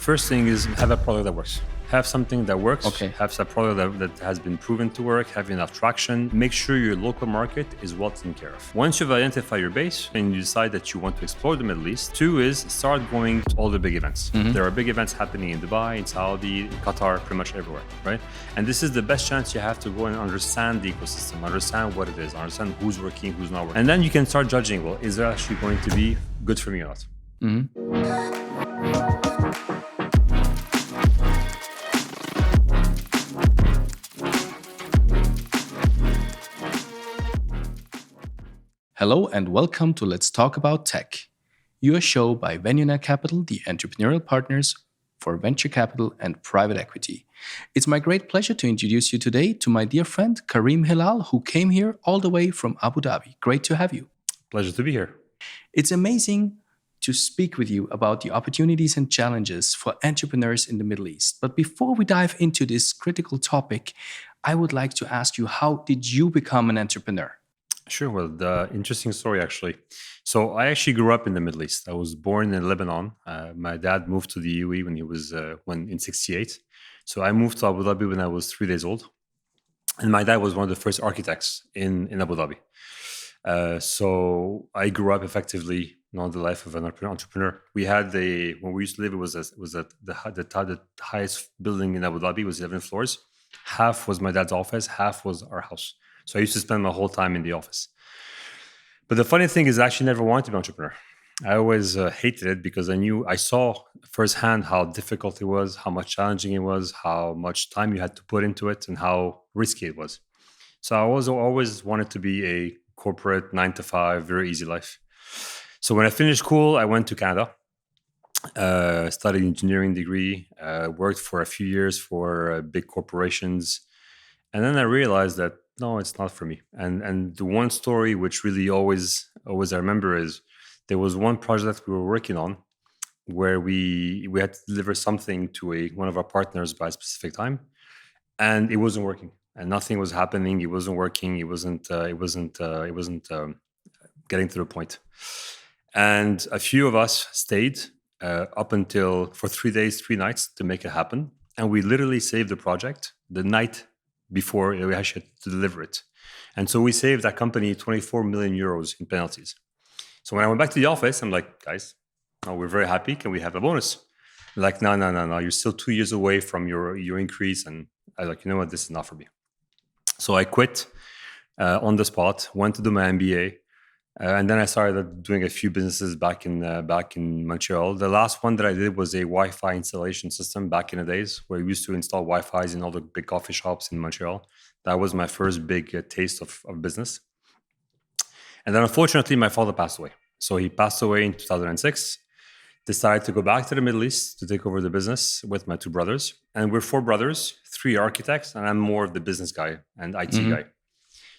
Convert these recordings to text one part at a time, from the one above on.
First thing is have a product that works. Have something that works. Okay. Have a product that has been proven to work, have enough traction. Make sure your local market is well taken care of. Once you've identified your base and you decide that you want to explore the Middle East, 2 is start going to all the big events. There are big events happening in Dubai, in Saudi, in Qatar, pretty much everywhere, right? And this is the best chance you have to go and understand the ecosystem, understand what it is, understand who's working, who's not working. And then you can start judging, well, is it actually going to be good for me or not? Hello and welcome to Let's Talk About Tech, your show by Venionaire Capital, the entrepreneurial partners for venture capital and private equity. It's my great pleasure to introduce you today to my dear friend Karim Helal, who came here all the way from Abu Dhabi. Great to have you. Pleasure to be here. It's amazing to speak with you about the opportunities and challenges for entrepreneurs in the Middle East. But before we dive into this critical topic, I would like to ask you, how did you become an entrepreneur? Sure. Well, the interesting story, actually. So I actually grew up in the Middle East. I was born in Lebanon. My dad moved to the UAE when he was in '68. So I moved to Abu Dhabi when I was 3 days old. And my dad was one of the first architects in Abu Dhabi. So I grew up effectively the life of an entrepreneur. We had when we used to live, it was the highest building in Abu Dhabi. It was 11 floors. Half was my dad's office, half was our house. So I used to spend my whole time in the office. But the funny thing is, I actually never wanted to be an entrepreneur. I always hated it because I saw firsthand how difficult it was, how much challenging it was, how much time you had to put into it, and how risky it was. So I always wanted to be a corporate 9-to-5, very easy life. So when I finished school, I went to Canada, studied engineering degree, worked for a few years for big corporations. And then I realized that, no, it's not for me. And the one story which really always I remember is there was one project we were working on where we had to deliver something to one of our partners by a specific time, and it wasn't working, and nothing was happening. It wasn't working. It wasn't getting to the point. And a few of us stayed up until for 3 days, 3 nights to make it happen, and we literally saved the project the night before we actually had to deliver it. And so we saved that company 24 million euros in penalties. So when I went back to the office, I'm like, guys, we're very happy. Can we have a bonus? They're like, no. You're still 2 years away from your increase. And I was like, you know what? This is not for me. So I quit on the spot, went to do my MBA. And then I started doing a few businesses back in Montreal. The last one that I did was a Wi-Fi installation system back in the days where we used to install Wi-Fis in all the big coffee shops in Montreal. That was my first big taste of business. And then unfortunately, my father passed away. So he passed away in 2006. Decided to go back to the Middle East to take over the business with my 2 brothers. And we're 4 brothers, 3 architects, and I'm more of the business guy and IT guy.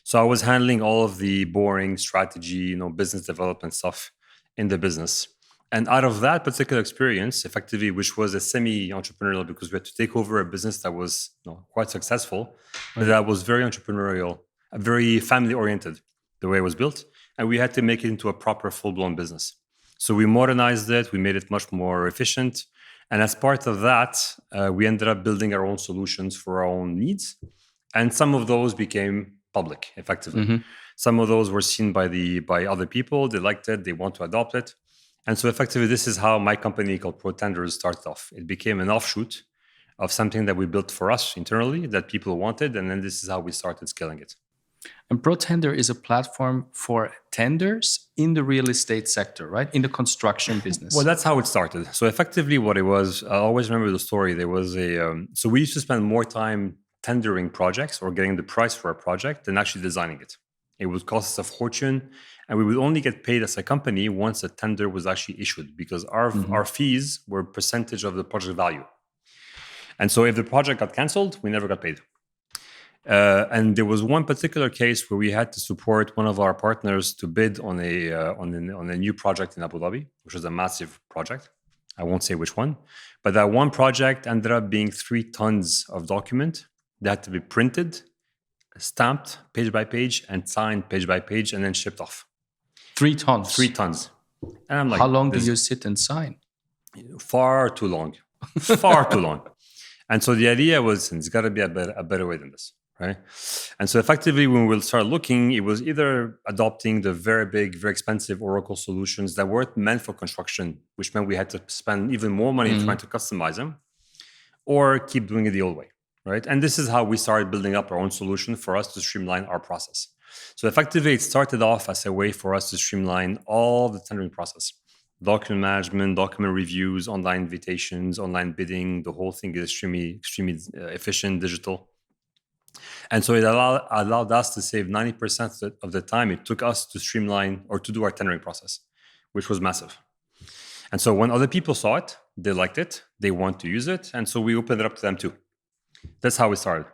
So I was handling all of the boring strategy, business development stuff in the business. And out of that particular experience, effectively, which was a semi-entrepreneurial because we had to take over a business that was quite successful, but that was very entrepreneurial, very family-oriented, the way it was built. And we had to make it into a proper full-blown business. So we modernized it, we made it much more efficient. And as part of that, we ended up building our own solutions for our own needs. And some of those became public, effectively. Some of those were seen by other people. They liked it. They want to adopt it. And so effectively, this is how my company called ProTenders started off. It became an offshoot of something that we built for us internally that people wanted. And then this is how we started scaling it. And ProTender is a platform for tenders in the real estate sector, right? In the construction business. Well, that's how it started. So effectively what it was, I always remember the story. There was so we used to spend more time tendering projects or getting the price for a project than actually designing it. It would cost us a fortune, and we would only get paid as a company once a tender was actually issued because our fees were a percentage of the project value. And so if the project got canceled, we never got paid. And there was one particular case where we had to support one of our partners to bid on a new project in Abu Dhabi, which was a massive project. I won't say which one, but that one project ended up being 3 tons of document that had to be printed, stamped page by page, and signed page by page, and then shipped off. 3 tons? 3 tons. And I'm like, how long do you sit and sign? Far too long. far too long. And so the idea was, it's got to be a better way than this, right? And so effectively, when we'll start looking, it was either adopting the very big, very expensive Oracle solutions that weren't meant for construction, which meant we had to spend even more money trying to customize them, or keep doing it the old way, right? And this is how we started building up our own solution for us to streamline our process. So effectively, it started off as a way for us to streamline all the tendering process. Document management, document reviews, online invitations, online bidding, the whole thing is extremely efficient, digital. And so it allowed us to save 90% of the time it took us to streamline or to do our tendering process, which was massive. And so when other people saw it, they liked it, they want to use it. And so we opened it up to them too. That's how we started.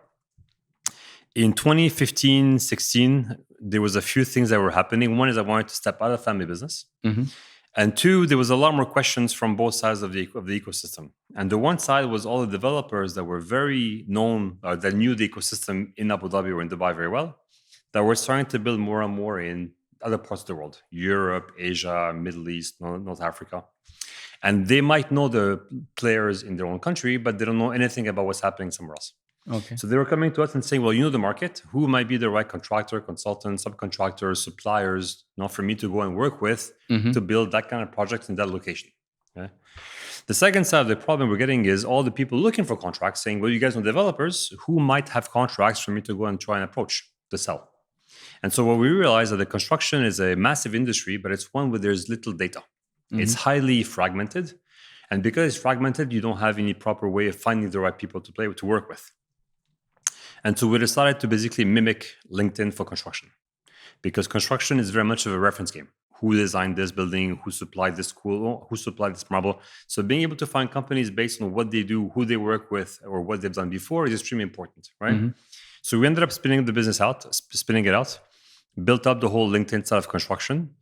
In 2015, 16, there was a few things that were happening. One is I wanted to step out of family business. And two, there was a lot more questions from both sides of the ecosystem. And the one side was all the developers that were very known, that knew the ecosystem in Abu Dhabi or in Dubai very well, that were starting to build more and more in other parts of the world, Europe, Asia, Middle East, North Africa. And they might know the players in their own country, but they don't know anything about what's happening somewhere else. Okay. So they were coming to us and saying, well, you know the market, who might be the right contractor, consultant, subcontractors, suppliers, not for me to go and work with to build that kind of project in that location. Okay? The second side of the problem we're getting is all the people looking for contracts saying, well, you guys know developers who might have contracts for me to go and try and approach to sell. And so what we realized that the construction is a massive industry, but it's one where there's little data. It's highly fragmented. And because it's fragmented, you don't have any proper way of finding the right people to work with. And so we decided to basically mimic LinkedIn for construction, because construction is very much of a reference game. Who designed this building? Who supplied this who supplied this marble? So being able to find companies based on what they do, who they work with, or what they've done before is extremely important, right? So we ended up spinning it out, built up the whole LinkedIn side of construction,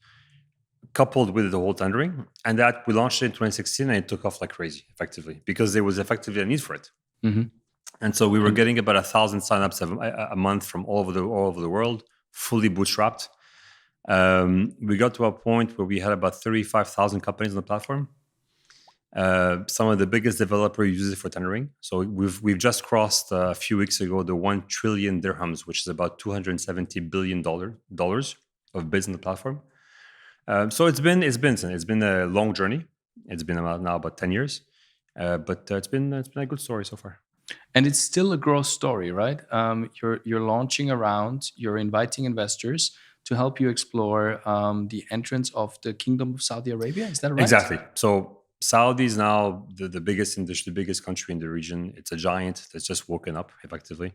coupled with the whole tendering. And that we launched it in 2016 and it took off like crazy, effectively, because there was effectively a need for it. And so we were getting about 1,000 signups a month from all over the world, fully bootstrapped. We got to a point where we had about 35,000 companies on the platform. Some of the biggest developers use it for tendering. So we've just crossed a few weeks ago the 1 trillion dirhams, which is about $270 billion of bids on the platform. So it's been a long journey. It's been about 10 years, but it's been a good story so far. And it's still a growth story, right? You're launching around, you're inviting investors to help you explore the entrance of the Kingdom of Saudi Arabia. Is that right? Exactly. So Saudi is now the biggest industry, the biggest country in the region. It's a giant that's just woken up, effectively.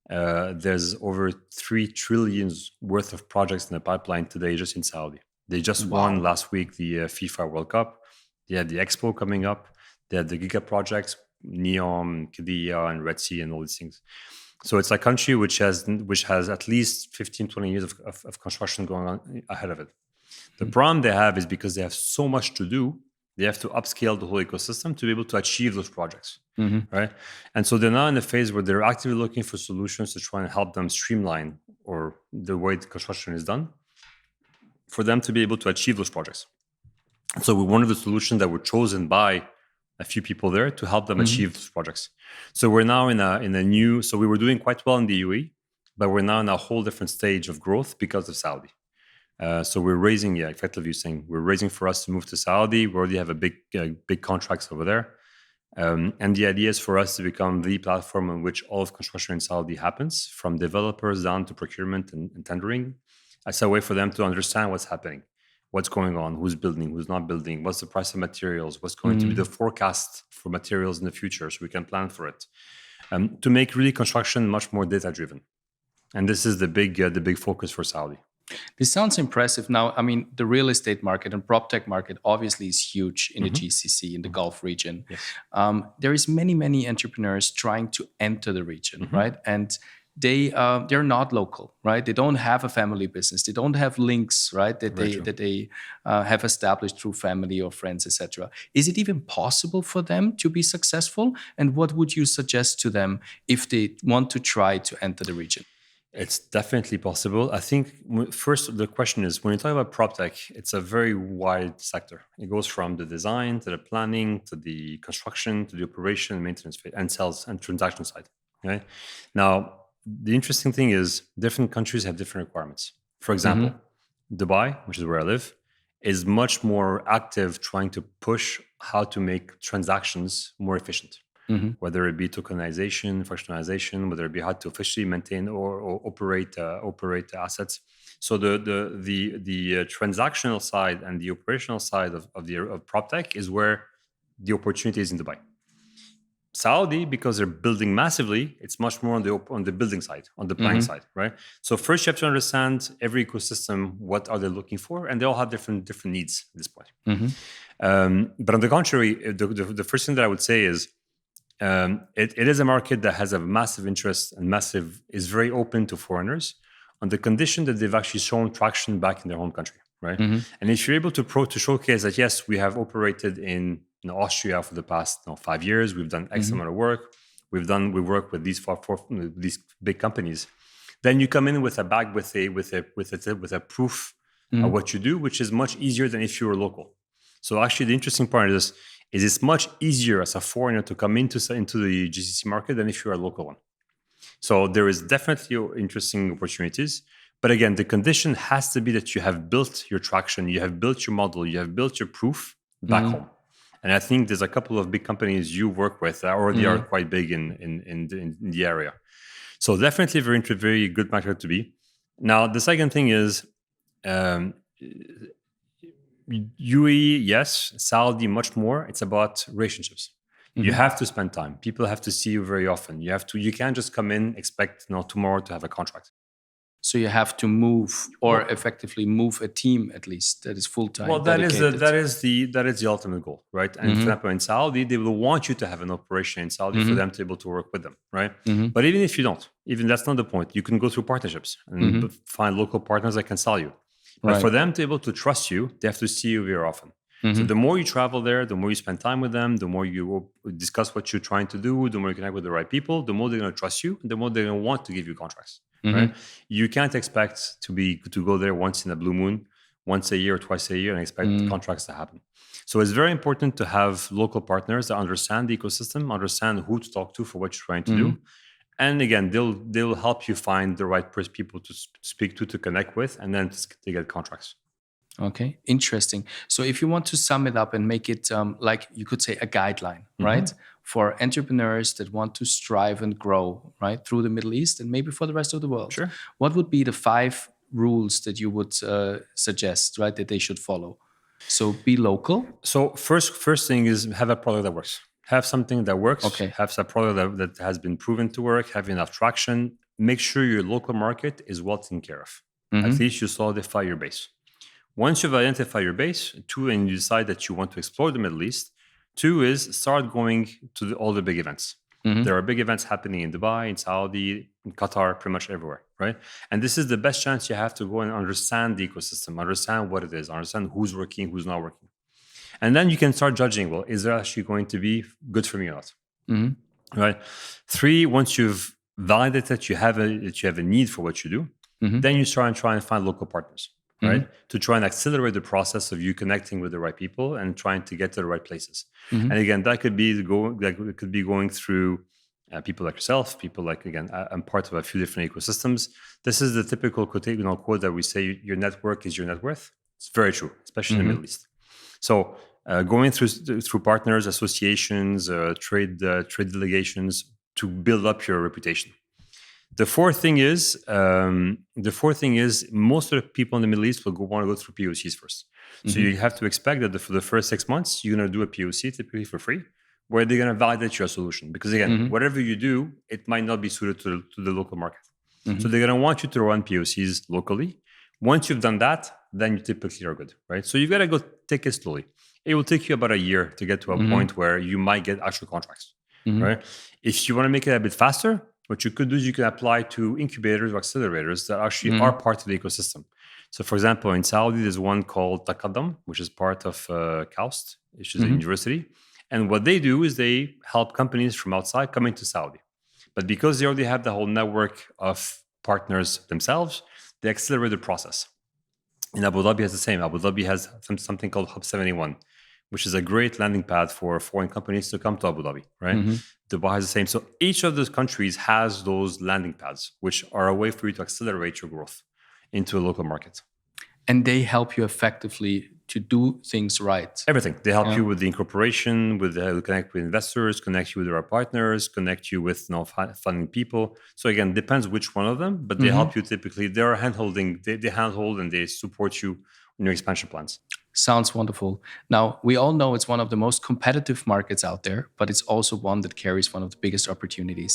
There's over 3 trillion worth of projects in the pipeline today just in Saudi. They just won last week the FIFA World Cup. They had the Expo coming up. They had the Giga projects, Neom, Qiddiya, and Red Sea, and all these things. So it's a country which has at least 15, 20 years of construction going on ahead of it. The problem they have is because they have so much to do, they have to upscale the whole ecosystem to be able to achieve those projects, right? And so they're now in a phase where they're actively looking for solutions to try and help them streamline or the way the construction is done for them to be able to achieve those projects. So we're one of the solutions that were chosen by a few people there to help them achieve those projects. So we're now in a new, so we were doing quite well in the UAE, but we're now in a whole different stage of growth because of Saudi. So we're raising, effectively saying we're raising for us to move to Saudi. We already have a big contracts over there. And the idea is for us to become the platform on which all of construction in Saudi happens, from developers down to procurement and tendering, as a way for them to understand what's happening, what's going on, who's building, who's not building, what's the price of materials, what's going to be the forecast for materials in the future so we can plan for it, to make really construction much more data-driven. And this is the big focus for Saudi. This sounds impressive. Now, I mean, the real estate market and PropTech market obviously is huge in the GCC, in the Gulf region. Yes. There is many entrepreneurs trying to enter the region, right? And they're not local, right? They don't have a family business. They don't have links, right? That they have established through family or friends, etc. Is it even possible for them to be successful? And what would you suggest to them if they want to try to enter the region? It's definitely possible. I think first the question is when you talk about PropTech, it's a very wide sector. It goes from the design to the planning to the construction to the operation and maintenance phase and sales and transaction side. Right now, the interesting thing is different countries have different requirements. For example, Dubai, which is where I live, is much more active trying to push how to make transactions more efficient, whether it be tokenization, fractionalization, whether it be how to officially maintain or operate assets. So the transactional side and the operational side of PropTech is where the opportunity is in Dubai. Saudi, because they're building massively, it's much more on the building side, on the planning side, right? So first you have to understand every ecosystem, what are they looking for, and they all have different needs at this point. But on the contrary, the first thing that I would say is it is a market that has a massive interest and is very open to foreigners on the condition that they've actually shown traction back in their home country, right? And if you're able to showcase that, yes, we have operated in Austria for the past 5 years, we've done X amount of work, we work with these these big companies, then you come in with a bag with a proof of what you do, which is much easier than if you were local. So actually, the interesting part is it's much easier as a foreigner to come into the GCC market than if you're a local one. So there is definitely interesting opportunities. But again, the condition has to be that you have built your traction, you have built your model, you have built your proof back home. And I think there's a couple of big companies you work with that already are quite big in the area. So definitely very good market to be. Now, the second thing is UAE, yes. Saudi, much more. It's about relationships. You have to spend time. People have to see you very often. You can't just come in, expect tomorrow to have a contract. So you have to move or effectively move a team at least that is full-time. Well, that is the ultimate goal, right? And for example, in Saudi, they will want you to have an operation in Saudi for them to be able to work with them, right? But even if you don't, even that's not the point. You can go through partnerships and find local partners that can sell you. But for them to be able to trust you, they have to see you very often. So the more you travel there, the more you spend time with them, the more you discuss what you're trying to do, the more you connect with the right people, the more they're going to trust you, and the more they're going to want to give you contracts. Right? You can't expect to go there once in a blue moon, once a year or twice a year, and expect contracts to happen. So it's very important to have local partners that understand the ecosystem, understand who to talk to for what you're trying to do. And again, they'll help you find the right people to speak to connect with, and then to get contracts. Okay, interesting. So if you want to sum it up and make it like you could say a guideline, right? For entrepreneurs that want to strive and grow, right, through the Middle East and maybe for the rest of the world. Sure. What would be the 5 rules that you would suggest, right, that they should follow? So be local. So first thing is have a product that works. Have something that works. Okay. Have a product that has been proven to work, have enough traction. Make sure your local market is well taken care of. At least you solidify your base. Once you've identified your base, 2, and you decide that you want to explore the Middle East, 2 is start going to all the big events. There are big events happening in Dubai, in Saudi, in Qatar, pretty much everywhere, right? And this is the best chance you have to go and understand the ecosystem, understand what it is, understand who's working, who's not working. And then you can start judging, well, is there actually going to be good for me or not? Right? 3, once you've validated that you have a need for what you do, then you try and find local partners. Right? To try and accelerate the process of you connecting with the right people and trying to get to the right places. And again, that could be going through people like yourself, people like, again, I'm part of a few different ecosystems. This is the typical quote that we say, your network is your net worth. It's very true, especially in the Middle East. So going through partners, associations, trade delegations to build up your reputation. The fourth thing is most of the people in the Middle East will want to go through POCs first. So you have to expect that for the first 6 months, you're going to do a POC typically for free, where they're going to validate your solution. Because again, whatever you do, it might not be suited to the local market. So they're going to want you to run POCs locally. Once you've done that, then you typically are good, right? So you've got to go take it slowly. It will take you about a year to get to a point where you might get actual contracts, right? If you want to make it a bit faster, what you could do is you can apply to incubators or accelerators that actually are part of the ecosystem. So for example, in Saudi, there's one called Taqaddam, which is part of KAUST, which is a university. And what they do is they help companies from outside come into Saudi. But because they already have the whole network of partners themselves, they accelerate the process. And Abu Dhabi has the same. Abu Dhabi has something called Hub 71, which is a great landing pad for foreign companies to come to Abu Dhabi, right? Dubai has the same. So each of those countries has those landing pads, which are a way for you to accelerate your growth into a local market. And they help you effectively to do things right. Everything. They help you with the incorporation, with connect with investors, connect you with our partners, connect you with funding people. So again, depends which one of them, but they help you typically. They are handholding. They handhold and they support you in your expansion plans. Sounds wonderful. Now, we all know it's one of the most competitive markets out there, but it's also one that carries one of the biggest opportunities.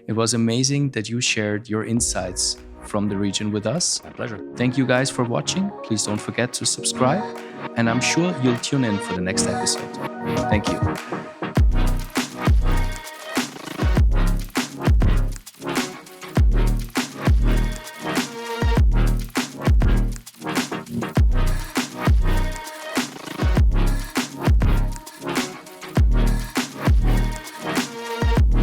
It was amazing that you shared your insights from the region with us. My pleasure. Thank you guys for watching. Please don't forget to subscribe, and I'm sure you'll tune in for the next episode. Thank you.